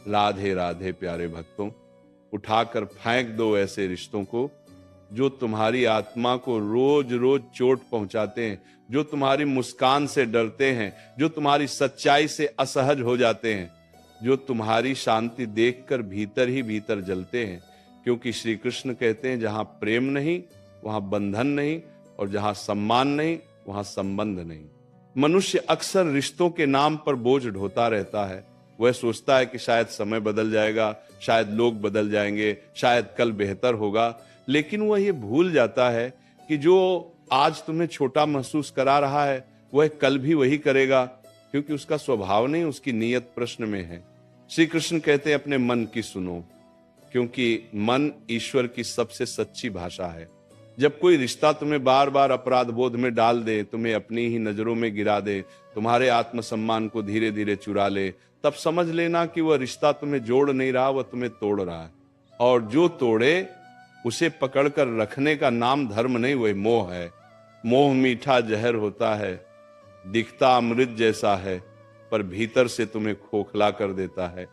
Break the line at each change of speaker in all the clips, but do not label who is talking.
राधे राधे प्यारे भक्तों, उठाकर फेंक दो ऐसे रिश्तों को जो तुम्हारी आत्मा को रोज रोज चोट पहुंचाते हैं, जो तुम्हारी मुस्कान से डरते हैं, जो तुम्हारी सच्चाई से असहज हो जाते हैं, जो तुम्हारी शांति देखकर भीतर ही भीतर जलते हैं। क्योंकि श्री कृष्ण कहते हैं जहां प्रेम नहीं वहां बंधन नहीं, और जहां सम्मान नहीं वहां संबंध नहीं। मनुष्य अक्सर रिश्तों के नाम पर बोझ ढोता रहता है। वह सोचता है कि शायद समय बदल जाएगा, शायद लोग बदल जाएंगे, शायद कल बेहतर होगा, लेकिन वह ये भूल जाता है कि जो आज तुम्हें छोटा महसूस करा रहा है वह कल भी वही करेगा, क्योंकि उसका स्वभाव नहीं, उसकी नीयत प्रश्न में है। श्री कृष्ण कहते हैं अपने मन की सुनो, क्योंकि मन ईश्वर की सबसे सच्ची भाषा है। जब कोई रिश्ता तुम्हें बार बार अपराध बोध में डाल दे, तुम्हें अपनी ही नजरों में गिरा दे, तुम्हारे आत्मसम्मान को धीरे धीरे चुरा ले, तब समझ लेना कि वह रिश्ता तुम्हें जोड़ नहीं रहा, वह तुम्हें तोड़ रहा है। और जो तोड़े उसे पकड़कर रखने का नाम धर्म नहीं, वह मोह है। मोह मीठा जहर होता है, दिखता अमृत जैसा है, पर भीतर से तुम्हें खोखला कर देता है।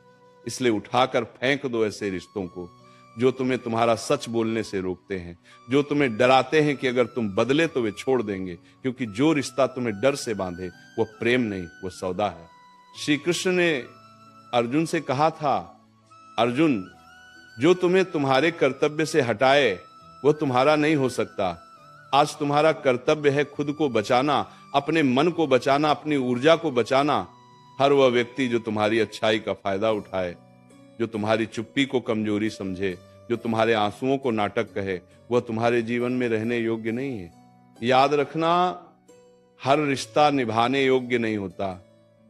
इसलिए उठाकर फेंक दो ऐसे रिश्तों को जो तुम्हें तुम्हारा सच बोलने से रोकते हैं, जो तुम्हें डराते हैं कि अगर तुम बदले तो वे छोड़ देंगे। क्योंकि जो रिश्ता तुम्हें डर से बांधे वो प्रेम नहीं, वो सौदा है। श्री कृष्ण ने अर्जुन से कहा था, अर्जुन जो तुम्हें तुम्हारे कर्तव्य से हटाए वो तुम्हारा नहीं हो सकता। आज तुम्हारा कर्तव्य है खुद को बचाना, अपने मन को बचाना, अपनी ऊर्जा को बचाना। हर वह व्यक्ति जो तुम्हारी अच्छाई का फायदा उठाए, जो तुम्हारी चुप्पी को कमजोरी समझे, जो तुम्हारे आंसुओं को नाटक कहे, वह तुम्हारे जीवन में रहने योग्य नहीं है। याद रखना, हर रिश्ता निभाने योग्य नहीं होता।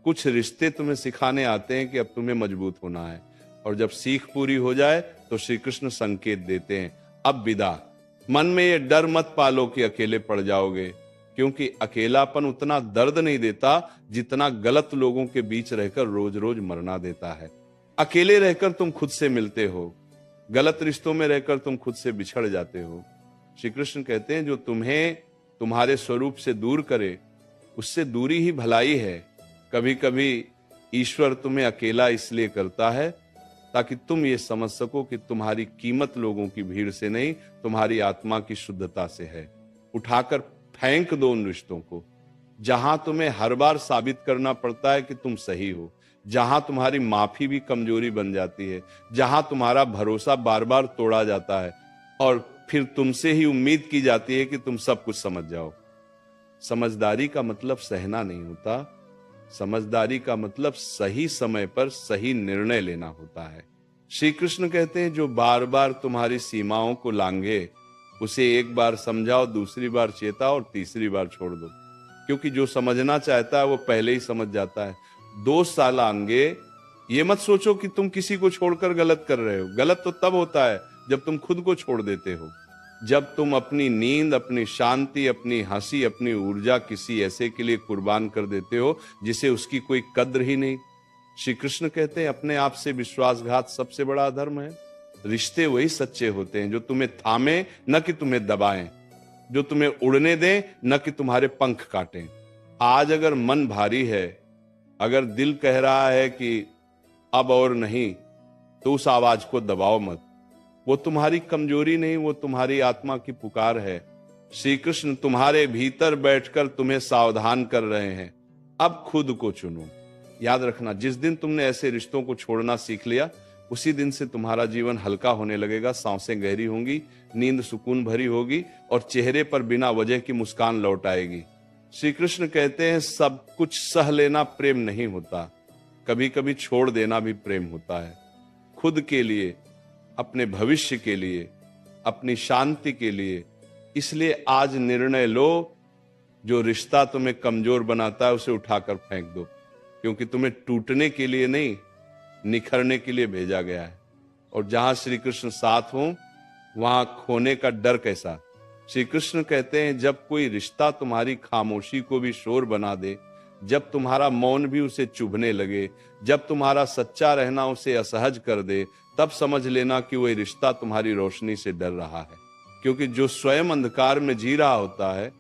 कुछ रिश्ते तुम्हें सिखाने आते हैं कि अब तुम्हें मजबूत होना है, और जब सीख पूरी हो जाए तो श्री कृष्ण संकेत देते हैं, अब विदा। मन में ये डर मत पालो कि अकेले पड़ जाओगे, क्योंकि अकेलापन उतना दर्द नहीं देता जितना गलत लोगों के बीच रहकर रोज रोज मरना देता है। अकेले रहकर तुम खुद से मिलते हो, गलत रिश्तों में रहकर तुम खुद से बिछड़ जाते हो। श्री कृष्ण कहते हैं जो तुम्हें तुम्हारे स्वरूप से दूर करे उससे दूरी ही भलाई है। कभी कभी ईश्वर तुम्हें अकेला इसलिए करता है ताकि तुम ये समझ सको कि तुम्हारी कीमत लोगों की भीड़ से नहीं, तुम्हारी आत्मा की शुद्धता से है। उठाकर फेंक दो उन रिश्तों को जहां तुम्हें हर बार साबित करना पड़ता है कि तुम सही हो, जहां तुम्हारी माफी भी कमजोरी बन जाती है, जहां तुम्हारा भरोसा बार बार तोड़ा जाता है और फिर तुमसे ही उम्मीद की जाती है कि तुम सब कुछ समझ जाओ। समझदारी का मतलब सहना नहीं होता, समझदारी का मतलब सही समय पर सही निर्णय लेना होता है। श्री कृष्ण कहते हैं जो बार बार तुम्हारी सीमाओं को लांघे उसे एक बार समझाओ, दूसरी बार चेताओ और तीसरी बार छोड़ दो, क्योंकि जो समझना चाहता है वो पहले ही समझ जाता है। 2 साल आंगे ये मत सोचो कि तुम किसी को छोड़कर गलत कर रहे हो। गलत तो तब होता है जब तुम खुद को छोड़ देते हो, जब तुम अपनी नींद, अपनी शांति, अपनी हंसी, अपनी ऊर्जा किसी ऐसे के लिए कुर्बान कर देते हो जिसे उसकी कोई कद्र ही नहीं। श्री कृष्ण कहते हैं अपने आप से विश्वासघात सबसे बड़ा अधर्म है। रिश्ते वही सच्चे होते हैं जो तुम्हें थामे न कि तुम्हें दबाएं, जो तुम्हें उड़ने दें न कि तुम्हारे पंख काटें। आज अगर मन भारी है, अगर दिल कह रहा है कि अब और नहीं, तो उस आवाज को दबाओ मत। वो तुम्हारी कमजोरी नहीं, वो तुम्हारी आत्मा की पुकार है। श्री कृष्ण तुम्हारे भीतर बैठकर तुम्हें सावधान कर रहे हैं, अब खुद को चुनो। याद रखना, जिस दिन तुमने ऐसे रिश्तों को छोड़ना सीख लिया उसी दिन से तुम्हारा जीवन हल्का होने लगेगा, सांसें गहरी होंगी, नींद सुकून भरी होगी और चेहरे पर बिना वजह की मुस्कान लौट आएगी। श्री कृष्ण कहते हैं सब कुछ सह लेना प्रेम नहीं होता, कभी कभी छोड़ देना भी प्रेम होता है। खुद के लिए, अपने भविष्य के लिए, अपनी शांति के लिए। इसलिए आज निर्णय लो, जो रिश्ता तुम्हें कमजोर बनाता है उसे उठाकर फेंक दो, क्योंकि तुम्हें टूटने के लिए नहीं, निखरने के लिए भेजा गया है। और जहां श्री कृष्ण साथ हो वहां खोने का डर कैसा। श्री कृष्ण कहते हैं जब कोई रिश्ता तुम्हारी खामोशी को भी शोर बना दे, जब तुम्हारा मौन भी उसे चुभने लगे, जब तुम्हारा सच्चा रहना उसे असहज कर दे, तब समझ लेना कि वह रिश्ता तुम्हारी रोशनी से डर रहा है। क्योंकि जो स्वयं अंधकार में जी रहा होता है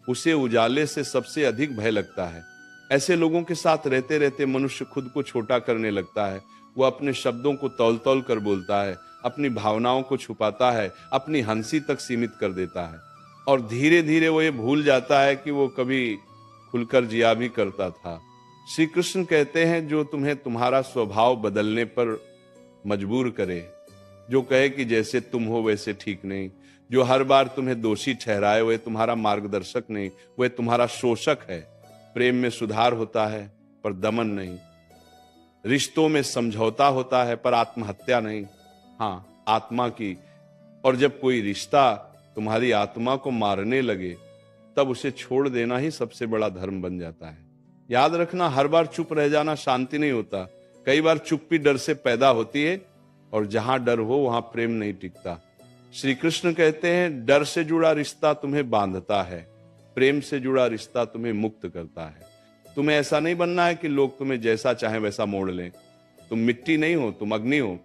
उसे उजाले से सबसे अधिक भय लगता है। ऐसे लोगों के साथ रहते रहते मनुष्य खुद को छोटा करने लगता है। वो अपने शब्दों को तौल तौल कर बोलता है, अपनी भावनाओं को छुपाता है, अपनी हंसी तक सीमित कर देता है, और धीरे धीरे वो ये भूल जाता है कि वो कभी खुलकर जिया भी करता था। श्री कृष्ण कहते हैं, जो तुम्हें तुम्हारा स्वभाव बदलने पर मजबूर करे, जो कहे कि जैसे तुम हो वैसे ठीक नहीं, जो हर बार तुम्हें दोषी ठहराए, वह तुम्हारा मार्गदर्शक नहीं, वह तुम्हारा शोषक है। प्रेम में सुधार होता है पर दमन नहीं, रिश्तों में समझौता होता है पर आत्महत्या नहीं, हाँ आत्मा की। और जब कोई रिश्ता तुम्हारी आत्मा को मारने लगे, तब उसे छोड़ देना ही सबसे बड़ा धर्म बन जाता है। याद रखना, हर बार चुप रह जाना शांति नहीं होता। कई बार चुप्पी डर से पैदा होती है, और जहां डर हो वहां प्रेम नहीं टिकता। श्री कृष्ण कहते हैं, डर से जुड़ा रिश्ता तुम्हें बांधता है, प्रेम से जुड़ा रिश्ता तुम्हें मुक्त करता है। तुम्हें ऐसा नहीं बनना है कि लोग तुम्हें जैसा चाहे वैसा मोड़ लें। तुम मिट्टी नहीं हो, तुम अग्नि हो,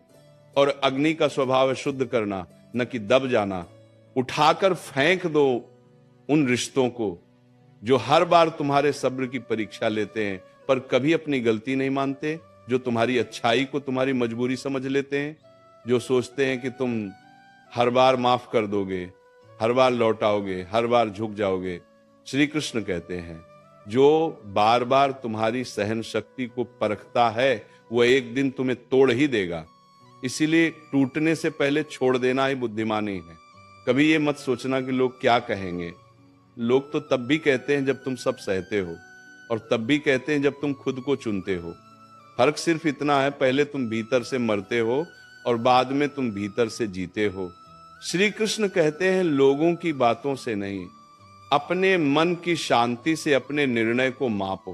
और अग्नि का स्वभाव है शुद्ध करना, न कि दब जाना। उठाकर फेंक दो उन रिश्तों को जो हर बार तुम्हारे सब्र की परीक्षा लेते हैं पर कभी अपनी गलती नहीं मानते, जो तुम्हारी अच्छाई को तुम्हारी मजबूरी समझ लेते हैं, जो सोचते हैं कि तुम हर बार माफ कर दोगे, हर बार लौटाओगे, हर बार झुक जाओगे। श्री कृष्ण कहते हैं, जो बार बार तुम्हारी सहन शक्ति को परखता है, वह एक दिन तुम्हें तोड़ ही देगा। इसीलिए टूटने से पहले छोड़ देना ही बुद्धिमानी है। कभी ये मत सोचना कि लोग क्या कहेंगे। लोग तो तब भी कहते हैं जब तुम सब सहते हो, और तब भी कहते हैं जब तुम खुद को चुनते हो। फर्क सिर्फ इतना है, पहले तुम भीतर से मरते हो और बाद में तुम भीतर से जीते हो। श्री कृष्ण कहते हैं, लोगों की बातों से नहीं, अपने मन की शांति से अपने निर्णय को मापो।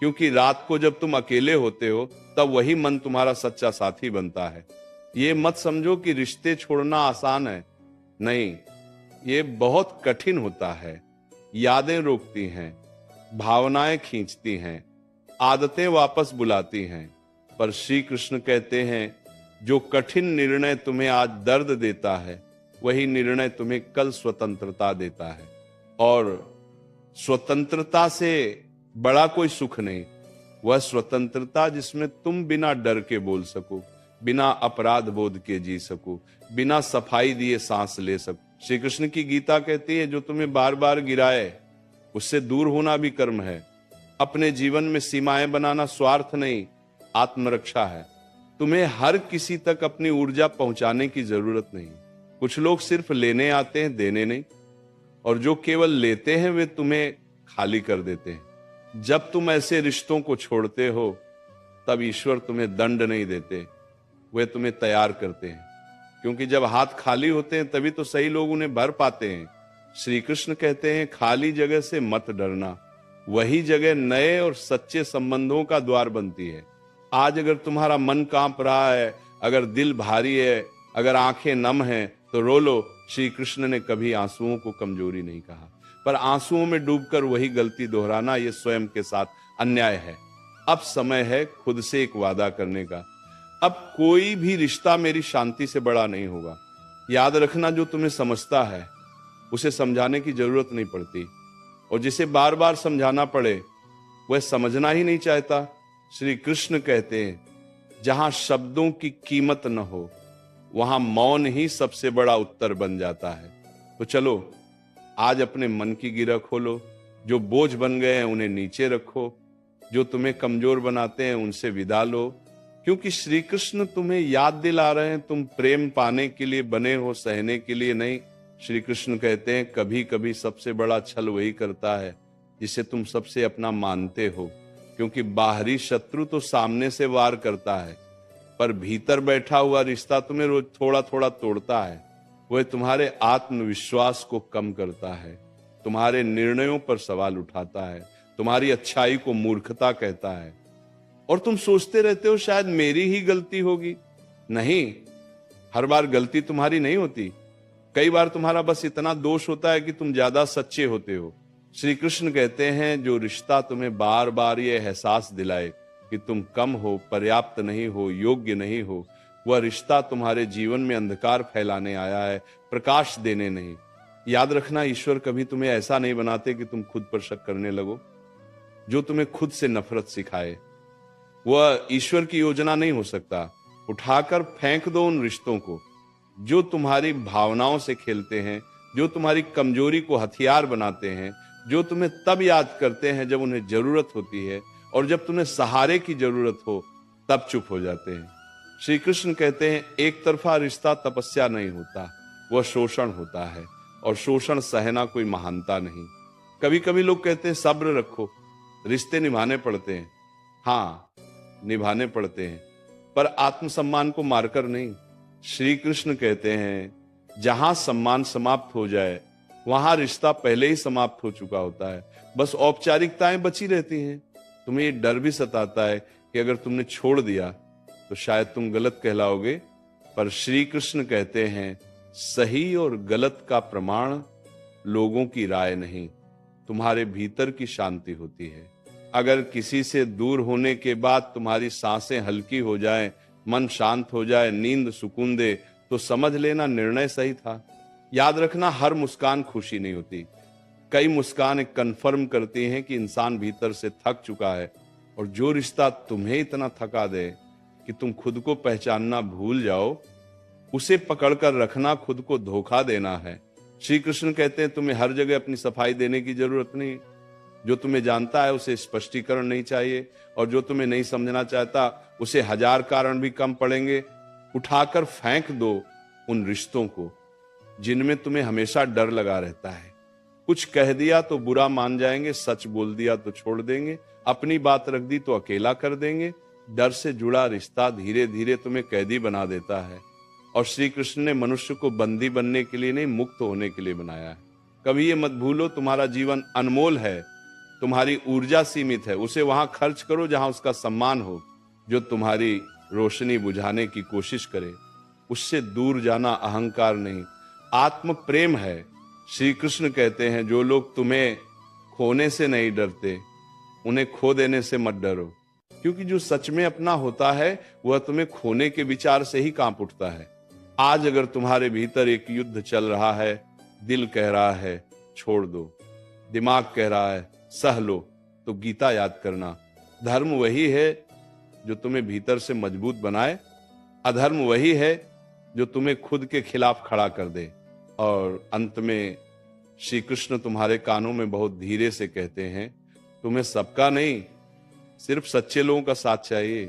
क्योंकि रात को जब तुम अकेले होते हो, तब वही मन तुम्हारा सच्चा साथी बनता है। ये मत समझो कि रिश्ते छोड़ना आसान है, नहीं, ये बहुत कठिन होता है। यादें रोकती हैं, भावनाएं खींचती हैं, आदतें वापस बुलाती हैं। पर श्री कृष्ण कहते हैं, जो कठिन निर्णय तुम्हें आज दर्द देता है, वही निर्णय तुम्हें कल स्वतंत्रता देता है। और स्वतंत्रता से बड़ा कोई सुख नहीं, वह स्वतंत्रता जिसमें तुम बिना डर के बोल सको, बिना अपराध बोध के जी सको, बिना सफाई दिए सांस ले सको। श्री कृष्ण की गीता कहती है, जो तुम्हें बार बार गिराए उससे दूर होना भी कर्म है। अपने जीवन में सीमाएं बनाना स्वार्थ नहीं, आत्मरक्षा है। तुम्हें हर किसी तक अपनी ऊर्जा पहुंचाने की जरूरत नहीं। कुछ लोग सिर्फ लेने आते हैं, देने नहीं, और जो केवल लेते हैं वे तुम्हें खाली कर देते हैं। जब तुम ऐसे रिश्तों को छोड़ते हो, तब ईश्वर तुम्हें दंड नहीं देते, वे तुम्हें तैयार करते हैं। क्योंकि जब हाथ खाली होते हैं तभी तो सही लोग उन्हें भर पाते हैं। श्री कृष्ण कहते हैं, खाली जगह से मत डरना, वही जगह नए और सच्चे संबंधों का द्वार बनती है। आज अगर तुम्हारा मन कांप रहा है, अगर दिल भारी है, अगर आंखें नम हैं, तो रो लो। श्री कृष्ण ने कभी आंसुओं को कमजोरी नहीं कहा, पर आंसुओं में डूबकर वही गलती दोहराना, यह स्वयं के साथ अन्याय है। अब समय है खुद से एक वादा करने का, अब कोई भी रिश्ता मेरी शांति से बड़ा नहीं होगा। याद रखना, जो तुम्हें समझता है उसे समझाने की जरूरत नहीं पड़ती, और जिसे बार बार समझाना पड़े वह समझना ही नहीं चाहता। श्री कृष्ण कहते हैं, जहां शब्दों की कीमत न हो, वहां मौन ही सबसे बड़ा उत्तर बन जाता है। तो चलो आज अपने मन की गिरह खोलो, जो बोझ बन गए हैं उन्हें नीचे रखो, जो तुम्हें कमजोर बनाते हैं उनसे विदा लो। क्योंकि श्री कृष्ण तुम्हें याद दिला रहे हैं, तुम प्रेम पाने के लिए बने हो, सहने के लिए नहीं। श्री कृष्ण कहते हैं, कभी कभी सबसे बड़ा छल वही करता है जिसे तुम सबसे अपना मानते हो। क्योंकि बाहरी शत्रु तो सामने से वार करता है, पर भीतर बैठा हुआ रिश्ता तुम्हें रोज थोड़ा थोड़ा तोड़ता है। वह तुम्हारे आत्मविश्वास को कम करता है, तुम्हारे निर्णयों पर सवाल उठाता है, तुम्हारी अच्छाई को मूर्खता कहता है। और तुम सोचते रहते हो शायद मेरी ही गलती होगी। नहीं, हर बार गलती तुम्हारी नहीं होती। कई बार तुम्हारा बस इतना दोष होता है कि तुम ज्यादा सच्चे होते हो। श्री कृष्ण कहते हैं, जो रिश्ता तुम्हें बार बार ये एहसास दिलाए कि तुम कम हो, पर्याप्त नहीं हो, योग्य नहीं हो, वह रिश्ता तुम्हारे जीवन में अंधकार फैलाने आया है, प्रकाश देने नहीं। याद रखना, ईश्वर कभी तुम्हें ऐसा नहीं बनाते कि तुम खुद पर शक करने लगो। जो तुम्हें खुद से नफरत सिखाए वह ईश्वर की योजना नहीं हो सकता। उठाकर फेंक दो उन रिश्तों को जो तुम्हारी भावनाओं से खेलते हैं, जो तुम्हारी कमजोरी को हथियार बनाते हैं, जो तुम्हें तब याद करते हैं जब उन्हें जरूरत होती है, और जब तुम्हें सहारे की जरूरत हो तब चुप हो जाते हैं। श्री कृष्ण कहते हैं एक तरफा रिश्ता तपस्या नहीं होता, वह शोषण होता है, और शोषण सहना कोई महानता नहीं। कभी कभी लोग कहते हैं सब्र रखो, रिश्ते निभाने पड़ते हैं। हाँ, निभाने पड़ते हैं, पर आत्मसम्मान को मारकर नहीं। श्री कृष्ण कहते हैं जहां सम्मान समाप्त हो जाए वहां रिश्ता पहले ही समाप्त हो चुका होता है, बस औपचारिकताएं बची रहती हैं। तुम्हें ये डर भी सताता है कि अगर तुमने छोड़ दिया तो शायद तुम गलत कहलाओगे, पर श्री कृष्ण कहते हैं सही और गलत का प्रमाण लोगों की राय नहीं, तुम्हारे भीतर की शांति होती है। अगर किसी से दूर होने के बाद तुम्हारी सांसें हल्की हो जाएं, मन शांत हो जाए, नींद सुकून दे, तो समझ लेना निर्णय सही था। याद रखना हर मुस्कान खुशी नहीं होती। कई मुस्कान कन्फर्म करती हैं कि इंसान भीतर से थक चुका है, और जो रिश्ता तुम्हें इतना थका दे कि तुम खुद को पहचानना भूल जाओ, उसे पकड़कर रखना खुद को धोखा देना है। श्री कृष्ण कहते हैं तुम्हें हर जगह अपनी सफाई देने की जरूरत नहीं। जो तुम्हें जानता है उसे स्पष्टीकरण नहीं चाहिए, और जो तुम्हें नहीं समझना चाहता उसे हजार कारण भी कम पड़ेंगे। उठाकर फेंक दो उन रिश्तों को जिनमें तुम्हें हमेशा डर लगा रहता है। कुछ कह दिया तो बुरा मान जाएंगे, सच बोल दिया तो छोड़ देंगे, अपनी बात रख दी तो अकेला कर देंगे। डर से जुड़ा रिश्ता धीरे धीरे तुम्हें कैदी बना देता है, और श्री कृष्ण ने मनुष्य को बंदी बनने के लिए नहीं, मुक्त होने के लिए बनाया है। कभी ये मत भूलो तुम्हारा जीवन अनमोल है, तुम्हारी ऊर्जा सीमित है, उसे वहां खर्च करो जहां उसका सम्मान हो। जो तुम्हारी रोशनी बुझाने की कोशिश करे उससे दूर जाना अहंकार नहीं, आत्म प्रेम है। श्री कृष्ण कहते हैं जो लोग तुम्हें खोने से नहीं डरते, उन्हें खो देने से मत डरो, क्योंकि जो सच में अपना होता है वह तुम्हें खोने के विचार से ही कांप उठता है। आज अगर तुम्हारे भीतर एक युद्ध चल रहा है, दिल कह रहा है छोड़ दो, दिमाग कह रहा है सह लो, तो गीता याद करना। धर्म वही है जो तुम्हें भीतर से मजबूत बनाए, अधर्म वही है जो तुम्हें खुद के खिलाफ खड़ा कर दे। और अंत में श्री कृष्ण तुम्हारे कानों में बहुत धीरे से कहते हैं तुम्हें सबका नहीं, सिर्फ सच्चे लोगों का साथ चाहिए।